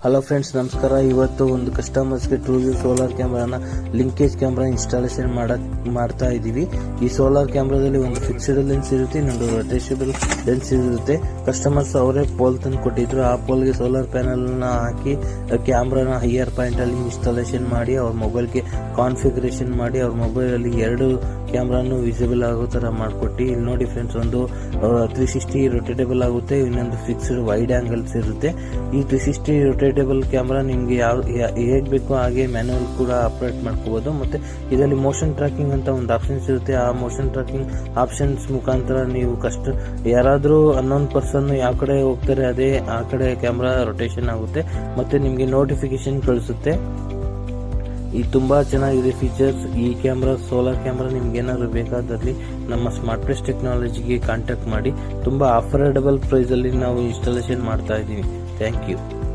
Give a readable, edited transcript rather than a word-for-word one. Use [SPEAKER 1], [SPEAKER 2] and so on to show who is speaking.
[SPEAKER 1] Hello friends, ನಮಸ್ಕಾರ. ಇವತ್ತು ಒಂದು ಕಸ್ಟಮರ್ಸ್ಗೆ ಟ್ರೂ ಸೋಲಾರ್ ಕ್ಯಾಮ್ರಾನ ಲಿಂಕೇಜ್ ಕ್ಯಾಮ್ರಾ ಇನ್ಸ್ಟಾಲೇಷನ್ ಮಾಡ್ತಾ ಇದ್ದೀವಿ. ಈ ಸೋಲಾರ್ ಕ್ಯಾಮ್ರಾದಲ್ಲಿ ಒಂದು ಫಿಕ್ಸ್ಡ್ ಲೆನ್ಸ್ ಇರುತ್ತೆ, ಇನ್ನೊಂದು ರೊಟೇಷಬಲ್ ಲೆನ್ಸ್ ಇರುತ್ತೆ. ಕಸ್ಟಮರ್ಸ್ ಅವರೇ ಪೋಲ್ ತಂದು ಕೊಟ್ಟಿದ್ರು. ಆ ಪೋಲ್ಗೆ ಸೋಲಾರ್ ಪ್ಯಾನಲ್ ನ ಹಾಕಿ ಕ್ಯಾಮ್ರಾನ ಹೈಯರ್ ಪಾಯಿಂಟ್ ಅಲ್ಲಿ ಇನ್ಸ್ಟಾಲೇಷನ್ ಮಾಡಿ ಅವ್ರ ಮೊಬೈಲ್ಗೆ ಕಾನ್ಫಿಗರೇಷನ್ ಮಾಡಿ ಅವ್ರ ಮೊಬೈಲ್ ಅಲ್ಲಿ 2 ಕ್ಯಾಮ್ರಾನು ವಿಸಿಬಲ್ ಆಗೋ ತರ ಮಾಡ್ಕೊಟ್ಟು. ಇಲ್ಲಿ ನೋಡಿ ಫ್ರೆಂಡ್ಸ್, ಒಂದು 360 ರೊಟೇಟೇಬಲ್ ಆಗುತ್ತೆ, ಇನ್ನೊಂದು ಫಿಕ್ಸ್ಡ್ ವೈಡ್ ಆಂಗಲ್ಸ್ ಇರುತ್ತೆ. ಈ 360 ರೊಟೇಟೇಬಲ್ ಕ್ಯಾಮ್ರಾ ನಿಮ್ಗೆ ಹೇಗ್ ಬೇಕೋ ಹಾಗೆ ಮ್ಯಾನ್ಯುವಲ್ ಕೂಡ ಆಪರೇಟ್ ಮಾಡ್ಕೋಬಹುದು. ಮತ್ತೆ ಇದರಲ್ಲಿ ಮೋಷನ್ ಟ್ರ್ಯಾಕಿಂಗ್ ಅಂತ ಒಂದು ಆಪ್ಷನ್ಸ್ ಇರುತ್ತೆ. ಆ ಮೋಷನ್ ಟ್ರ್ಯಾಕಿಂಗ್ ಆಪ್ಷನ್ಸ್ ಮುಖಾಂತರ ನೀವು ಯಾರಾದ್ರೂ ಅನ್ನೋನ್ ಪರ್ಸನ್ ಯಾವ ಕಡೆ ಹೋಗ್ತಾರೆ ಅದೇ ಆ ಕಡೆ ಕ್ಯಾಮ್ರಾ ರೊಟೇಷನ್ ಆಗುತ್ತೆ, ಮತ್ತೆ ನಿಮ್ಗೆ ನೋಟಿಫಿಕೇಶನ್ ಕಳಿಸುತ್ತೆ. ಇದು ತುಂಬಾ ಚೆನ್ನಾಗಿದೆ ಫೀಚರ್ಸ್. ಈ ಕ್ಯಾಮ್ರಾ ಸೋಲಾರ್ ಕ್ಯಾಮ್ರಾ ನಿಮ್ಗೆ ಏನಾದ್ರು ಬೇಕಾದಲ್ಲಿ ನಮ್ಮ ಸ್ಮಾರ್ಟ್ ಪ್ಲೇಸ್ ಟೆಕ್ನಾಲಜಿಗೆ ಕಾಂಟ್ಯಾಕ್ಟ್ ಮಾಡಿ. ತುಂಬಾ ಅಫೋರ್ಡಬಲ್ ಪ್ರೈಸ್ ಅಲ್ಲಿ ನಾವು ಇನ್ಸ್ಟಾಲೇಷನ್ ಮಾಡ್ತಾ ಇದ್ದೀವಿ. Thank you.